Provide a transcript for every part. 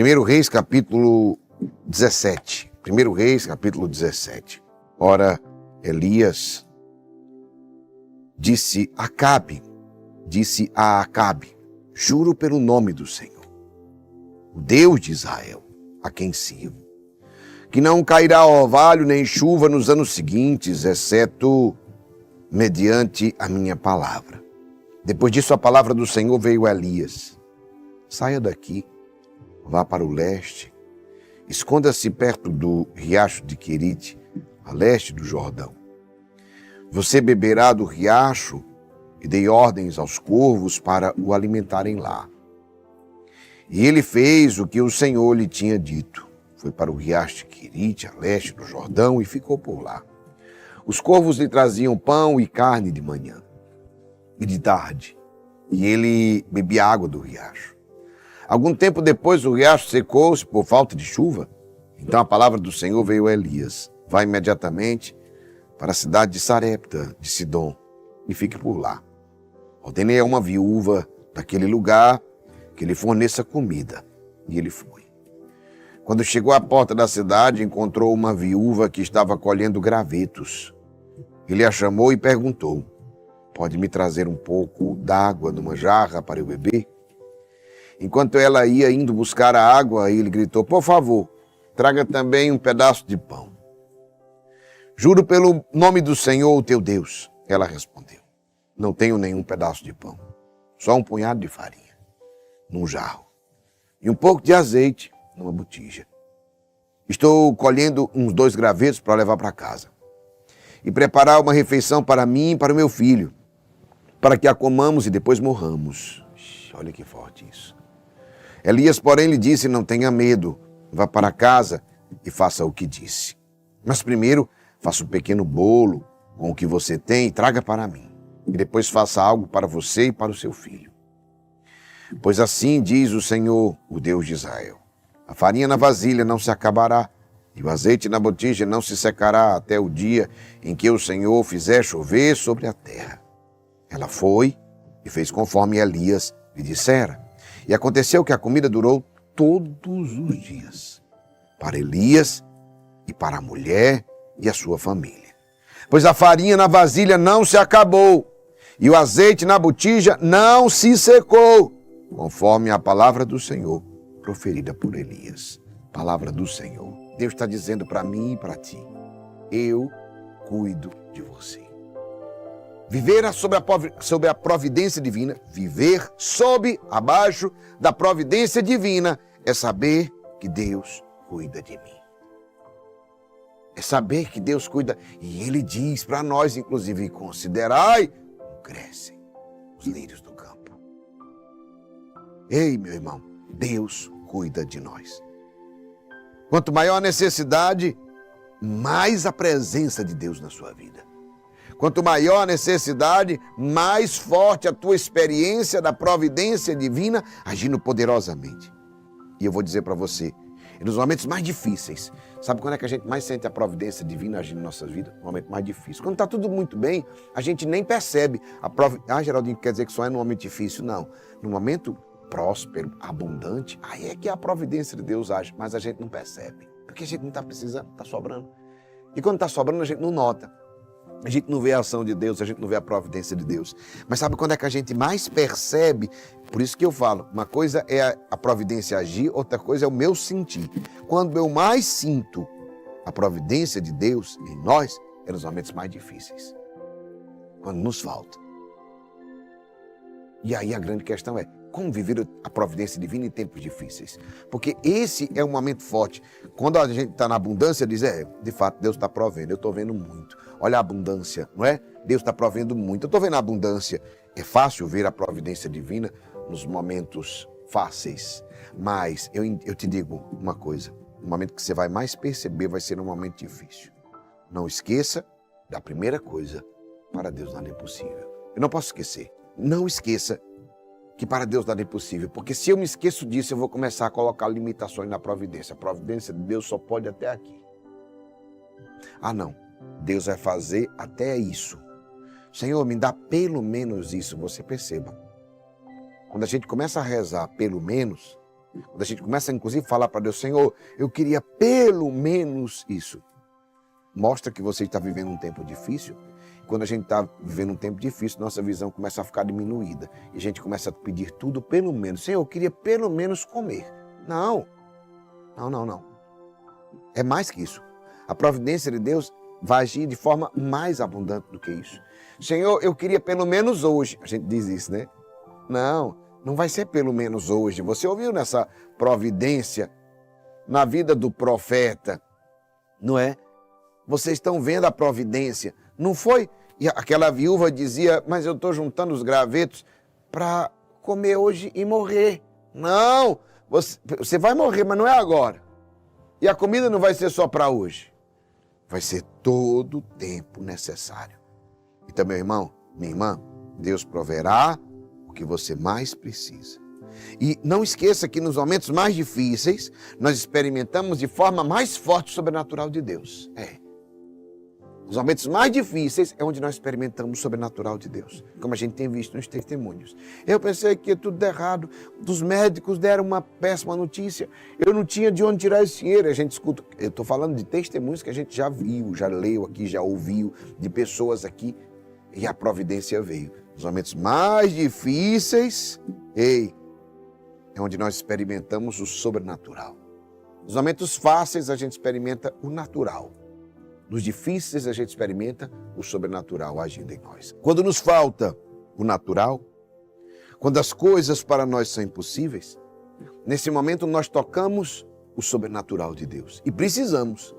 1 Reis, capítulo 17. 1 Reis, capítulo 17. Ora, Elias disse a Acabe, juro pelo nome do Senhor, o Deus de Israel, a quem sirvo, que não cairá orvalho nem chuva nos anos seguintes, exceto mediante a minha palavra. Depois disso, a palavra do Senhor veio a Elias: saia daqui, vá para o leste, esconda-se perto do riacho de Querite, a leste do Jordão. Você beberá do riacho, e dei ordens aos corvos para o alimentarem lá. E ele fez o que o Senhor lhe tinha dito. Foi para o riacho de Querite, a leste do Jordão, e ficou por lá. Os corvos lhe traziam pão e carne de manhã e de tarde, e ele bebia água do riacho. Algum tempo depois, o riacho secou-se por falta de chuva. Então a palavra do Senhor veio a Elias: vá imediatamente para a cidade de Sarepta, de Sidom, e fique por lá. Ordenei a uma viúva daquele lugar que lhe forneça comida. E ele foi. Quando chegou à porta da cidade, encontrou uma viúva que estava colhendo gravetos. Ele a chamou e perguntou: pode me trazer um pouco d'água numa jarra para eu beber? Enquanto ela ia indo buscar a água, ele gritou: por favor, traga também um pedaço de pão. Juro pelo nome do Senhor, o teu Deus. Ela respondeu: não tenho nenhum pedaço de pão, só um punhado de farinha, num jarro, e um pouco de azeite, numa botija. Estou colhendo uns 2 gravetos para levar para casa e preparar uma refeição para mim e para o meu filho, para que a comamos e depois morramos. Olha que forte isso. Elias, porém, lhe disse: não tenha medo, vá para casa e faça o que disse. Mas primeiro, faça um pequeno bolo com o que você tem e traga para mim. E depois faça algo para você e para o seu filho. Pois assim diz o Senhor, o Deus de Israel: a farinha na vasilha não se acabará, e o azeite na botija não se secará até o dia em que o Senhor fizer chover sobre a terra. Ela foi e fez conforme Elias lhe dissera. E aconteceu que a comida durou todos os dias, para Elias e para a mulher e a sua família. Pois a farinha na vasilha não se acabou, e o azeite na botija não se secou, conforme a palavra do Senhor proferida por Elias. Palavra do Senhor. Deus está dizendo para mim e para ti: eu cuido de você. Viver sob a providência divina, viver abaixo da providência divina, é saber que Deus cuida de mim. É saber que Deus cuida. E Ele diz para nós, inclusive: considerai como crescem os lírios do campo. Ei, meu irmão, Deus cuida de nós. Quanto maior a necessidade, mais a presença de Deus na sua vida. Quanto maior a necessidade, mais forte a tua experiência da providência divina agindo poderosamente. E eu vou dizer para você, nos momentos mais difíceis, sabe quando é que a gente mais sente a providência divina agindo em nossas vidas? No momento mais difícil. Quando está tudo muito bem, a gente nem percebe. Geraldinho, quer dizer que só é no momento difícil? Não. No momento próspero, abundante, aí é que a providência de Deus age, mas a gente não percebe. Porque a gente não está precisando, está sobrando. E quando está sobrando, a gente não nota. A gente não vê a ação de Deus, a gente não vê a providência de Deus. Mas sabe quando é que a gente mais percebe? Por isso que eu falo, uma coisa é a providência agir, outra coisa é o meu sentir. Quando eu mais sinto a providência de Deus em nós, é nos momentos mais difíceis. Quando nos falta. E aí a grande questão é, como viver a providência divina em tempos difíceis? Porque esse é um momento forte. Quando a gente está na abundância, diz, de fato, Deus está provendo, eu estou vendo muito. Olha a abundância, não é? Deus está provendo muito, eu estou vendo a abundância. É fácil ver a providência divina nos momentos fáceis. Mas eu te digo uma coisa, o momento que você vai mais perceber vai ser um momento difícil. Não esqueça da primeira coisa, para Deus nada é impossível. Eu não posso esquecer, não esqueça que para Deus nada é impossível, porque se eu me esqueço disso, eu vou começar a colocar limitações na providência. A providência de Deus só pode até aqui. Ah, não. Deus vai fazer até isso. Senhor, me dá pelo menos isso. Você perceba. Quando a gente começa a rezar pelo menos, Quando a gente começa, inclusive, a falar para Deus, Senhor, eu queria pelo menos isso. Mostra que você está vivendo um tempo difícil. Quando a gente está vivendo um tempo difícil, nossa visão começa a ficar diminuída. E a gente começa a pedir tudo pelo menos. Senhor, eu queria pelo menos comer. Não. É mais que isso. A providência de Deus vai agir de forma mais abundante do que isso. Senhor, eu queria pelo menos hoje. A gente diz isso, né? Não vai ser pelo menos hoje. Você ouviu nessa providência na vida do profeta, não é? Vocês estão vendo a providência. Não foi? E aquela viúva dizia, mas eu estou juntando os gravetos para comer hoje e morrer. Não, você vai morrer, mas não é agora. E a comida não vai ser só para hoje. Vai ser todo o tempo necessário. Então, meu irmão, minha irmã, Deus proverá o que você mais precisa. E não esqueça que nos momentos mais difíceis, nós experimentamos de forma mais forte o sobrenatural de Deus. Os momentos mais difíceis é onde nós experimentamos o sobrenatural de Deus, como a gente tem visto nos testemunhos. Eu pensei que ia tudo errado, os médicos deram uma péssima notícia, eu não tinha de onde tirar esse dinheiro. A gente escuta, eu estou falando de testemunhos que a gente já viu, já leu aqui, já ouviu, de pessoas aqui, e a providência veio. Os momentos mais difíceis, é onde nós experimentamos o sobrenatural. Nos momentos fáceis a gente experimenta o natural. Nos difíceis a gente experimenta o sobrenatural agindo em nós. Quando nos falta o natural, quando as coisas para nós são impossíveis, nesse momento nós tocamos o sobrenatural de Deus. E precisamos.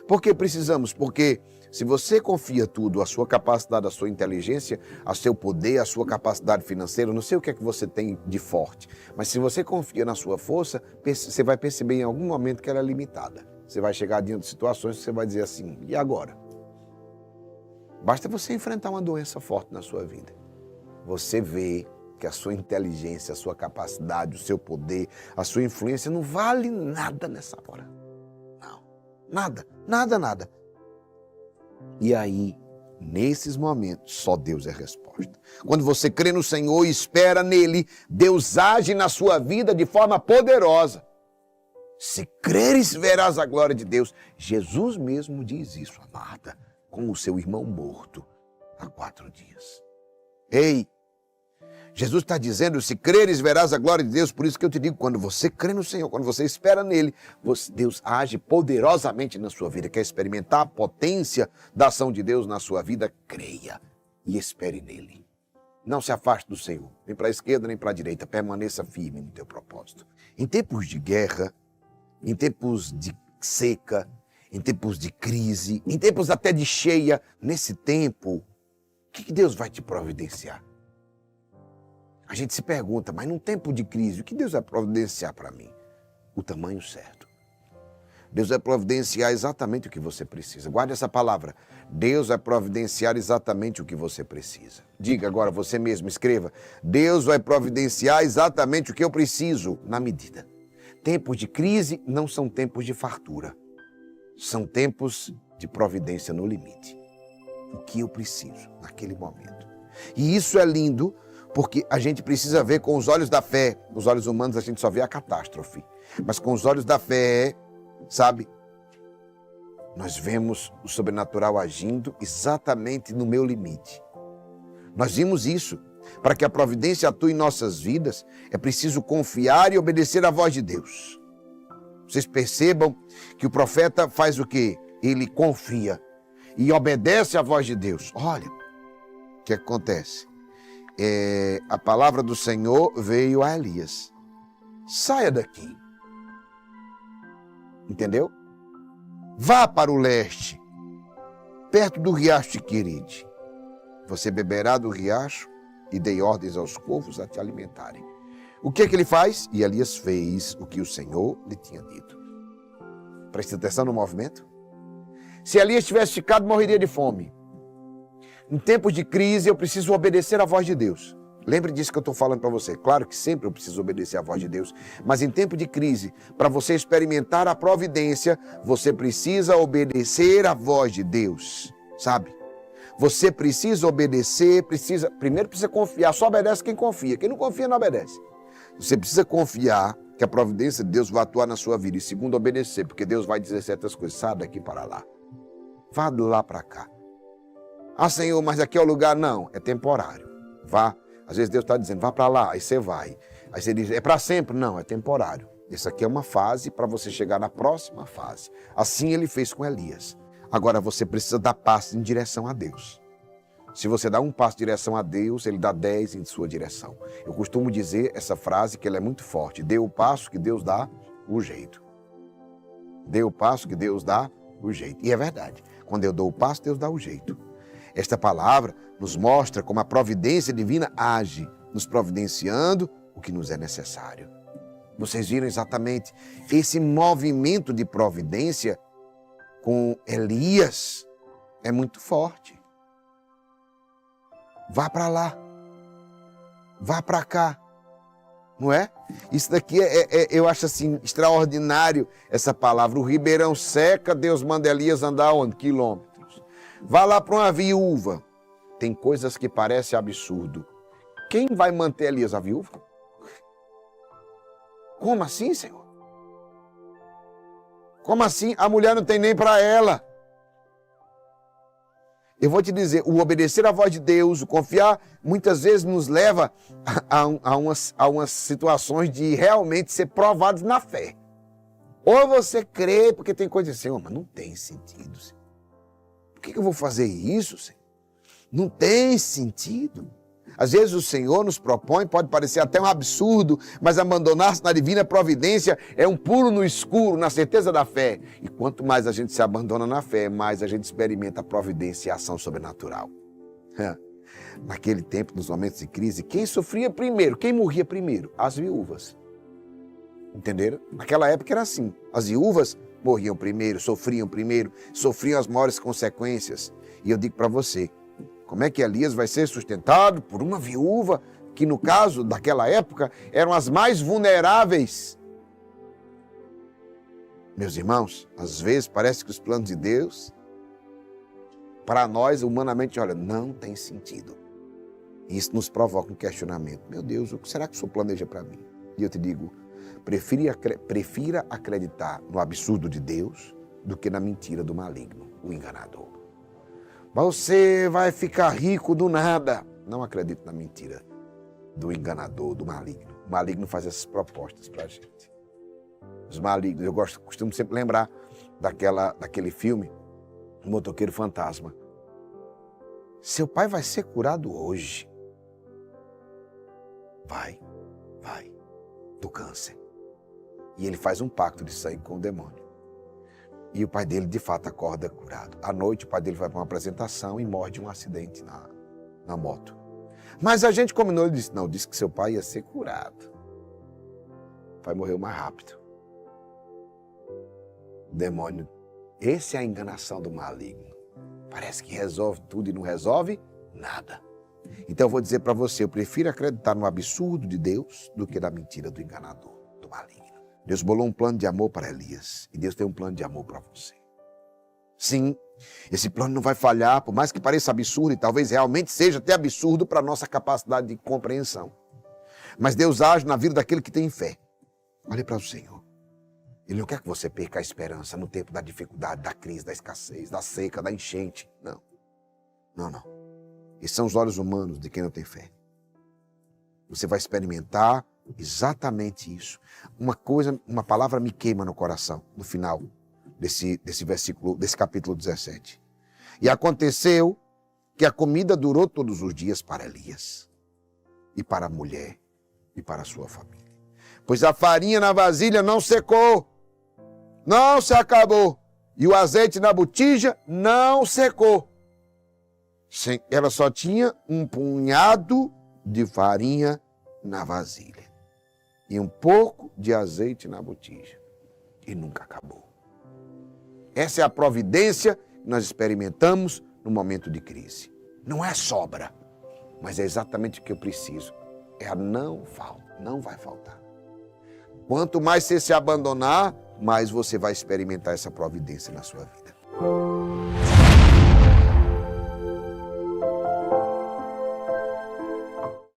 Por que precisamos? Porque se você confia tudo, a sua capacidade, a sua inteligência, a seu poder, a sua capacidade financeira, não sei o que é que você tem de forte, mas se você confia na sua força, você vai perceber em algum momento que ela é limitada. Você vai chegar diante de situações que você vai dizer assim, e agora? Basta você enfrentar uma doença forte na sua vida. Você vê que a sua inteligência, a sua capacidade, o seu poder, a sua influência não vale nada nessa hora. Não, nada. E aí, nesses momentos, só Deus é a resposta. Quando você crê no Senhor e espera nele, Deus age na sua vida de forma poderosa. Se creres, verás a glória de Deus. Jesus mesmo diz isso a Marta, com o seu irmão morto há 4 dias. Jesus está dizendo, se creres, verás a glória de Deus. Por isso que eu te digo, quando você crê no Senhor, quando você espera nele, Deus age poderosamente na sua vida. Quer experimentar a potência da ação de Deus na sua vida? Creia e espere nele. Não se afaste do Senhor, nem para a esquerda, nem para a direita. Permaneça firme no teu propósito. Em tempos de guerra, em tempos de seca, em tempos de crise, em tempos até de cheia, nesse tempo, o que Deus vai te providenciar? A gente se pergunta, mas num tempo de crise, o que Deus vai providenciar para mim? O tamanho certo. Deus vai providenciar exatamente o que você precisa. Guarde essa palavra. Deus vai providenciar exatamente o que você precisa. Diga agora, você mesmo, escreva. Deus vai providenciar exatamente o que eu preciso, na medida. Tempos de crise não são tempos de fartura. São tempos de providência no limite. O que eu preciso naquele momento. E isso é lindo, porque a gente precisa ver com os olhos da fé. Os olhos humanos a gente só vê a catástrofe. Mas com os olhos da fé, sabe? Nós vemos o sobrenatural agindo exatamente no meu limite. Nós vimos isso. Para que a providência atue em nossas vidas, é preciso confiar e obedecer à voz de Deus. Vocês percebam que o profeta faz o quê? Ele confia e obedece à voz de Deus. Olha, o que acontece? A palavra do Senhor veio a Elias. Saia daqui. Entendeu? Vá para o leste, perto do riacho de Queride. Você beberá do riacho e dei ordens aos corvos a te alimentarem. O que é que ele faz? E Elias fez o que o Senhor lhe tinha dito. Preste atenção no movimento. Se Elias tivesse ficado, morreria de fome. Em tempos de crise, eu preciso obedecer à voz de Deus. Lembre disso que eu estou falando para você. Claro que sempre eu preciso obedecer à voz de Deus. Mas em tempo de crise, para você experimentar a providência, você precisa obedecer à voz de Deus. Sabe? Você precisa obedecer, primeiro precisa confiar. Só obedece quem confia. Quem não confia não obedece. Você precisa confiar que a providência de Deus vai atuar na sua vida. E segundo, obedecer, porque Deus vai dizer certas coisas. Sai daqui para lá. Vá de lá para cá. Ah, Senhor, mas aqui é o lugar? Não, é temporário. Vá. Às vezes Deus está dizendo, vá para lá, aí você vai. Aí você diz, é para sempre? Não, é temporário. Isso aqui é uma fase para você chegar na próxima fase. Assim ele fez com Elias. Agora você precisa dar passo em direção a Deus. Se você dá um passo em direção a Deus, ele dá 10 em sua direção. Eu costumo dizer essa frase que ela é muito forte. Dê o passo que Deus dá o jeito. Dê o passo que Deus dá o jeito. E é verdade. Quando eu dou o passo, Deus dá o jeito. Esta palavra nos mostra como a providência divina age, nos providenciando o que nos é necessário. Vocês viram exatamente esse movimento de providência com Elias é muito forte. Vá para lá, vá para cá, não é? Isso daqui eu acho assim extraordinário essa palavra. O ribeirão seca, Deus manda Elias andar onde? Quilômetros. Vá lá para uma viúva. Tem coisas que parecem absurdo. Quem vai manter Elias, a viúva? Como assim, Senhor? Como assim? A mulher não tem nem para ela. Eu vou te dizer, o obedecer à voz de Deus, o confiar, muitas vezes nos leva a umas situações de realmente ser provados na fé. Ou você crê, porque tem coisa assim, Senhor, mas não tem sentido, Senhor. Por que eu vou fazer isso, Senhor? Não tem sentido. Às vezes o Senhor nos propõe, pode parecer até um absurdo, mas abandonar-se na divina providência é um pulo no escuro, na certeza da fé. E quanto mais a gente se abandona na fé, mais a gente experimenta a providência e a ação sobrenatural. Naquele tempo, nos momentos de crise, quem sofria primeiro, quem morria primeiro? As viúvas. Entenderam? Naquela época era assim. As viúvas morriam primeiro, sofriam as maiores consequências. E eu digo para você, como é que Elias vai ser sustentado por uma viúva que, no caso daquela época, eram as mais vulneráveis? Meus irmãos, às vezes parece que os planos de Deus, para nós, humanamente, olha, não tem sentido. E isso nos provoca um questionamento. Meu Deus, o que será que o Senhor planeja para mim? E eu te digo, prefira acreditar no absurdo de Deus do que na mentira do maligno, o enganador. Você vai ficar rico do nada. Não acredito na mentira do enganador, do maligno. O maligno faz essas propostas para a gente. Os malignos, eu costumo sempre lembrar daquele filme, O Motoqueiro Fantasma. Seu pai vai ser curado hoje. Vai, do câncer. E ele faz um pacto de sangue com o demônio. E o pai dele, de fato, acorda curado. À noite, o pai dele vai para uma apresentação e morre de um acidente na moto. Mas a gente combinou, ele disse, não, disse que seu pai ia ser curado. O pai morreu mais rápido. O demônio, essa é a enganação do maligno. Parece que resolve tudo e não resolve nada. Então eu vou dizer para você, eu prefiro acreditar no absurdo de Deus do que na mentira do enganador, do maligno. Deus bolou um plano de amor para Elias e Deus tem um plano de amor para você. Sim, esse plano não vai falhar, por mais que pareça absurdo e talvez realmente seja até absurdo para a nossa capacidade de compreensão. Mas Deus age na vida daquele que tem fé. Olhe para o Senhor. Ele não quer que você perca a esperança no tempo da dificuldade, da crise, da escassez, da seca, da enchente. Não. Esses são os olhos humanos de quem não tem fé. Você vai experimentar exatamente isso. Uma palavra me queima no coração, no final desse versículo, desse capítulo 17. E aconteceu que a comida durou todos os dias para Elias, e para a mulher, e para a sua família. Pois a farinha na vasilha não secou, não se acabou, e o azeite na botija não secou. Ela só tinha um punhado de farinha na vasilha e um pouco de azeite na botija. E nunca acabou. Essa é a providência que nós experimentamos no momento de crise. Não é sobra, mas é exatamente o que eu preciso. É a não vai faltar. Quanto mais você se abandonar, mais você vai experimentar essa providência na sua vida.